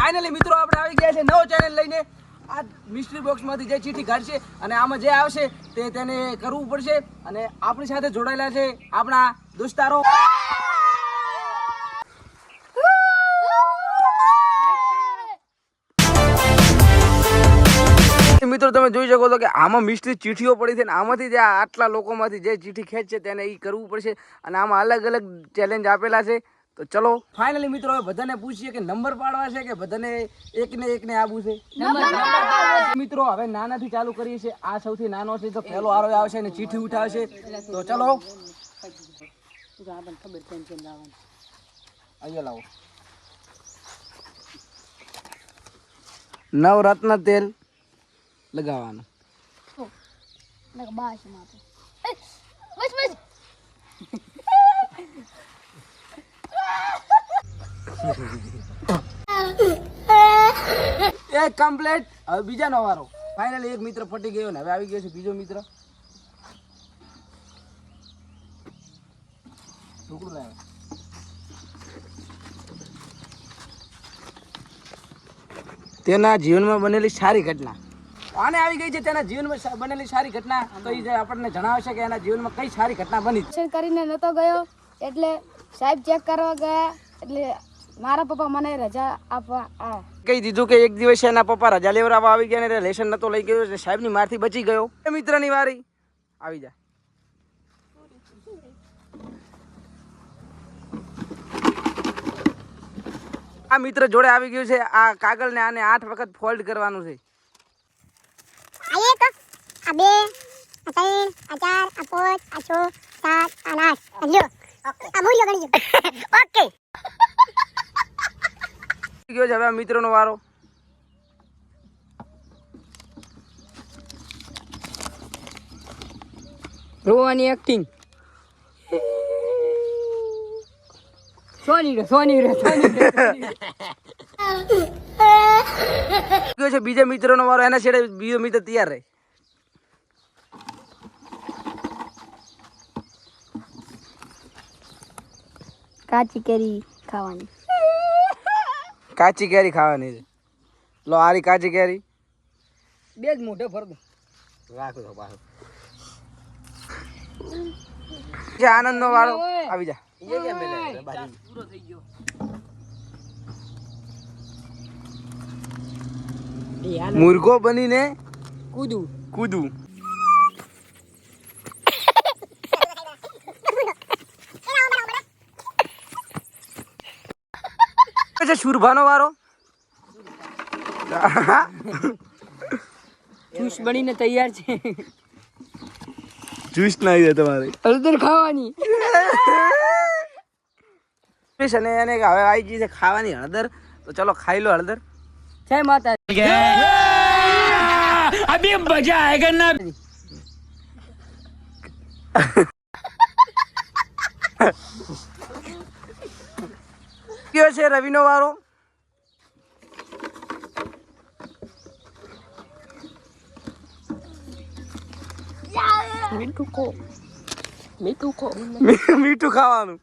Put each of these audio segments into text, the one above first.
Finally મિત્રો આપણે આવી ગયા છે નવો ચેનલ લઈને. આ મિસ્ટ્રી બોક્સમાંથી જે ચીઠી કાઢશે અને આમાં જે આવશે તેને કરવું પડશે. અને આપણી સાથે જોડાયેલા છે આપણા દોસ્તારો. મિત્રો તમે જોઈ શકો છો કે આમાં મિસ્ટ્રી ચીઠીઓ પડી છે ને આમાંથી જે આટલા લોકોમાંથી જે ચીઠી ખેંચશે તેને એ કરવું પડશે. અને આમાં અલગ અલગ ચેલેન્જ આપેલા છે. તો ચલો ફાઇનલી મિત્રો હવે બધાને પૂછીએ કે નંબર પાડવા છે કે બધાને એકને આપવું છે. મિત્રો હવે નાનાથી ચાલુ કરીએ છીએ. આ સૌથી નાનો છે તો પહેલો આરો આવશે અને ચીઠી ઉઠાવશે. તો ચલો અહીંયા લાવો. નવરત્ન તેલ લગાવવાનું. એક કમ્પ્લીટ. હવે બીજાનો વારો. ફાઇનલી એક મિત્ર ફટી ગયો ને હવે આવી ગયો છે બીજો મિત્ર. ઢોકળું લાવે. તેના જીવનમાં બનેલી સારી ઘટના. આને આવી ગઈ છે તેના જીવનમાં બનેલી સારી ઘટના. તો એ આપણને જણાવશે કે એના જીવનમાં કઈ સારી ઘટના બની. કરીને નતો ગયો એટલે સાહેબ ચેક કરવા ગયા એટલે મારા પપ્પા મને રજા આપવા કહી દીધું કે એક દિવસ એના પપ્પા રજા લેવડાવવા આવી ગયા ને લેશન નતો લઈ ગયો એટલે સાહેબની મારથી બચી ગયો. એ મિત્રની વારી આવી જાય. આ મિત્ર જોડે આવી ગયું છે. આ કાગળ ને આને 8 વખત ફોલ્ડ કરવાનું છે. હવે મિત્રો નો વારો. રોવાની એક્ટિંગ. સોની રે છે બીજા મિત્રો નો વારો. એના છેડે બીજો મિત્ર તૈયાર રહે. કાચી કેરી ખાવાની. કાચી કેરી ખાવાની છે. લો આરી કાચી કેરી બે જ મોઢે ફરદો રાખો તો પાછો. જે આનંદ નો વારો આવી જા. પૂરો થઈ ગયો. મુર્ગો બનીને કૂદું. શુરભાનો વારો. જ્યુસ બનીને તૈયાર છે. જ્યુસ ના છે તમારે હળદર ખાવાની. અને એને હવે આવી ગઈ છે ખાવાની હળદર. તો ચલો ખાઈ લો હળદર. જય માતા. અભી મજા આયેગા ના. કયો છે રવિનો વારો. મીઠું ખાવાનું.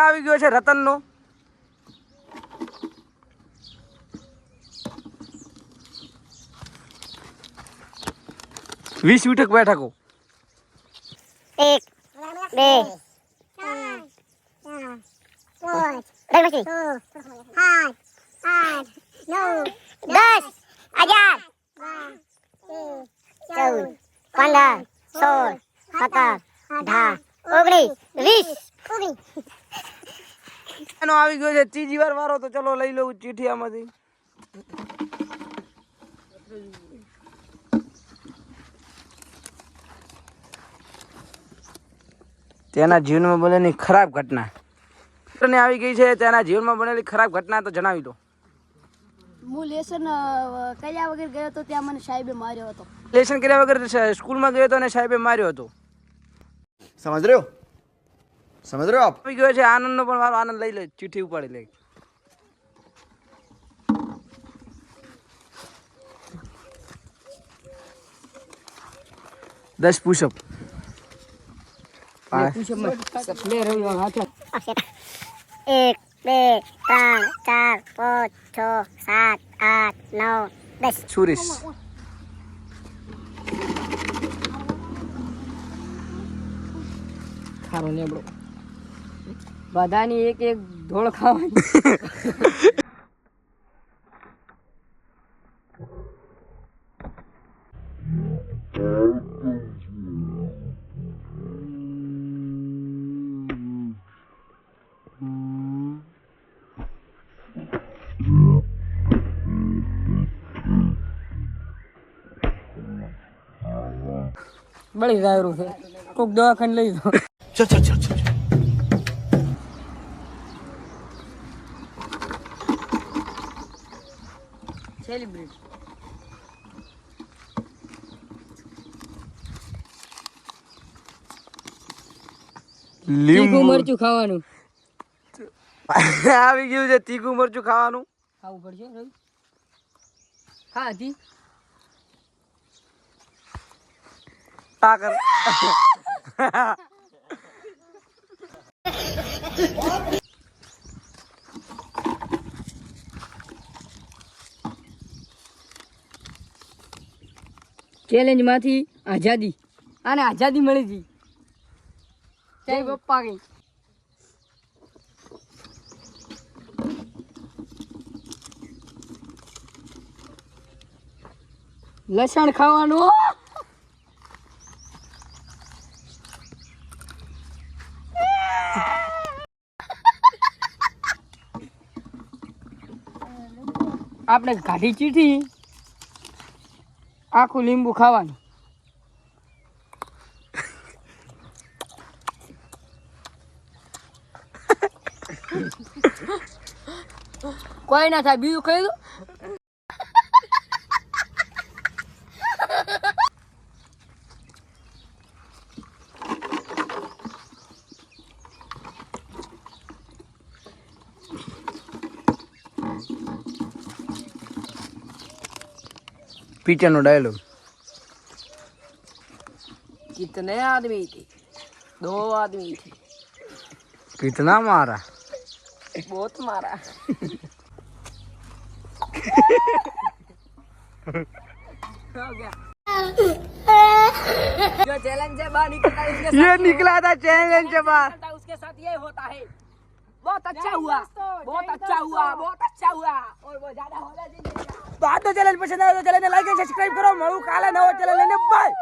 આવી ગયો છે રતનનો. વીસ બેઠકો. 1 2 3 4 5 6 7 8 9 10 11 12 13 14 15 16 17 18 19 એનો આવી ગયો છે ત્રીજી વાર વારો. તો ચલો લઈ લઉં ચીઠી આમાંથી. તેના જીવનમાં બનેલી ખરાબ ઘટના. આવી ગઈ છે તેના જીવનમાં બનેલી ખરાબ ઘટના. તો જણાવી દો. હું લેસન કર્યા વગર ગયો તો ત્યાં મને સાહેબે માર્યો હતો. લેસન કર્યા વગર સ્કૂલમાં ગયો હતો અને સાહેબે માર્યો હતો. સમજ રહ્યો? સમજ રહ્યો આપ? આવી ગયો છે આનંદનો પણ વારો. આનંદ લઈ લે, ચીઠી ઉપાડી લે. 10 પુશઅપ. પ્લેયર હાથે 1 2 3 4 5 6 7 8 9 10 સુરેશ. ખારો લેબડો બધાની એક એક ઢોળ ખાવાની. બળી જાય છે કોક દવાખાને લઈ જાઓ. चल चल चल चल સેલિબ્રેટ લીંબુ મરચું ખાવાનું આવી ગયું છે તીખું મરચું ખાવાનું. ખાવું પડશે રવિ. હા હતી આ કર. ચેલેન્જ માંથી આઝાદી આને આઝાદી મળી હતી. જય પપ્પા કઈ લસણ ખાવાનું. આપણે ગાઢી ચીઠી આખું લીંબુ ખાવાનું. કોઈ ના થાય બીજું ખાઈ દો. પીટરનો ડાયલોગ. कितने आदमी थे 2 आदमी थे कितना मारा. बहुत मारा हो गया जो चैलेंज है बाहर निकलता है उसके ये निकला था चैलेंज के बाद. साथ उसके साथ ये होता है. बहुत अच्छा हुआ बहुत अच्छा हुआ बहुत अच्छा हुआ और वो ज्यादा होना चाहिए. તો આ તો ચેલેન્જ પસંદ આવે તો ચેલેન્જને લાઈક અને સબસ્ક્રાઇબ કરો. મળું કાલે નવો ચેલેન્જ લઈને. બાય.